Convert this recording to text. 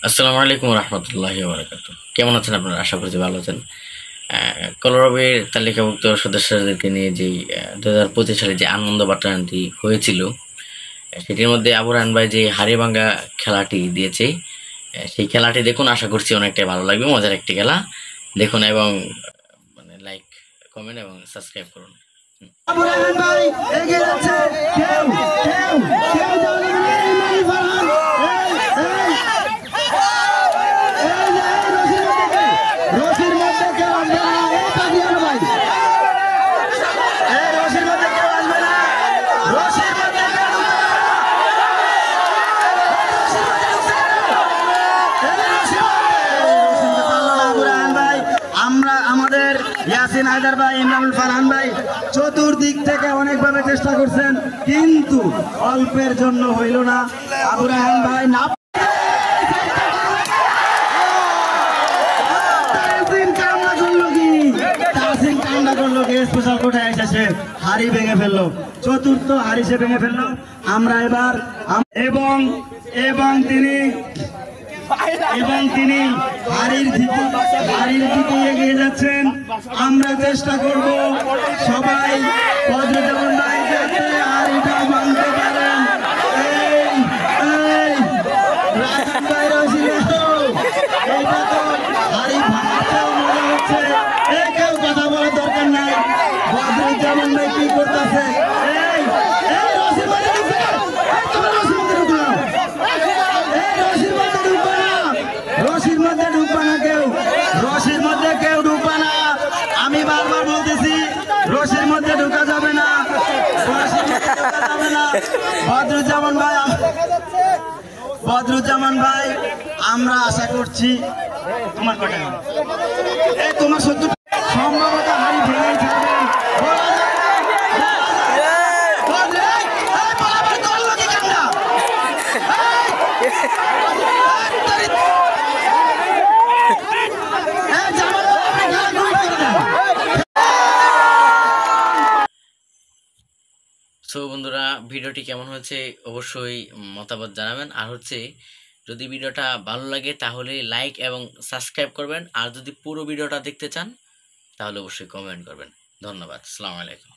আসসালামু আলাইকুম রহমতুল্লাহি বারাকাতুহু। কেমন আছেন আপনারা? আশা করছি ভালো আছেন। কলরবের তালিকাভুক্ত সদস্যদেরকে নিয়ে যেই 2025 সালে যে আনন্দ বাটানটি হয়েছিল, সেটির মধ্যে আবু রায়হান ভাই যে হাড়িভাঙ্গা খেলাটি দিয়েছে, সেই খেলাটি দেখুন। আশা করছি অনেকটাই ভালো লাগবে, মজার একটি খেলা। দেখুন এবং মানে লাইক, কমেন্ট এবং সাবস্ক্রাইব করুন। আবু রায়হান ভাই এগিয়ে যাচ্ছে। কেউ কেউ কেউ দৌড়ে গেলে ইমানি ফারহান। রশির মধ্যে কেউ আসবে না। এই কাদিয়ান ভাই, এই রশির মধ্যে কেউ আসবে না। রশির মধ্যে কেউ ঢুকবে না। আবু রায়হান ভাই, আমরা আমাদের ইয়াসিন হায়দার ভাই, ইমরানুল ফারহান ভাই চতুর্দিক থেকে অনেকভাবে চেষ্টা করছেন, কিন্তু অল্পের জন্য হইল না। আবু রায়হান ভাই না স্পেশাল কোটায় এসেছে, হাড়ি ভেঙে ফেললো, চতুর্থ হাড়ি সে ভেঙে ফেললো। আমরা এবার এবং এবং তিনি হাড়ির দিকে এগিয়ে যাচ্ছেন। আমরা চেষ্টা করব সবাই বদরুজ্জামান ভাই যাতে হাড়িটা ভাঙতে পারেন। রাজীব ভাই রশিদ, এইটা তো হাড়ি ভাঙতেও মজা হচ্ছে। কেউ কথা বলার দরকার নাই। বদরুজ্জামান ভাই কি করতেছে? রশির মধ্যে ঢুকবা না কেউ, রশির মধ্যে কেউ ঢুকবা না। আমি বারবার বলতেছি, রশির মধ্যে ঢুকা যাবে না, রশির মধ্যে ঢুকা যাবে না। বদরুজ্জামান ভাই, আমরা আশা করছি তোমার কটা তোমার সত্য সম্ভবত হাড়ি ভেঙেই ছাড়বেন। সো বন্ধুরা, ভিডিওটি কেমন হয়েছে অবশ্যই মতামত জানাবেন। আর যদি ভিডিওটা ভালো লাগে তাহলে লাইক এবং সাবস্ক্রাইব করবেন। আর যদি পুরো ভিডিওটা দেখতে চান তাহলে অবশ্যই কমেন্ট করবেন। ধন্যবাদ। আসসালামু আলাইকুম।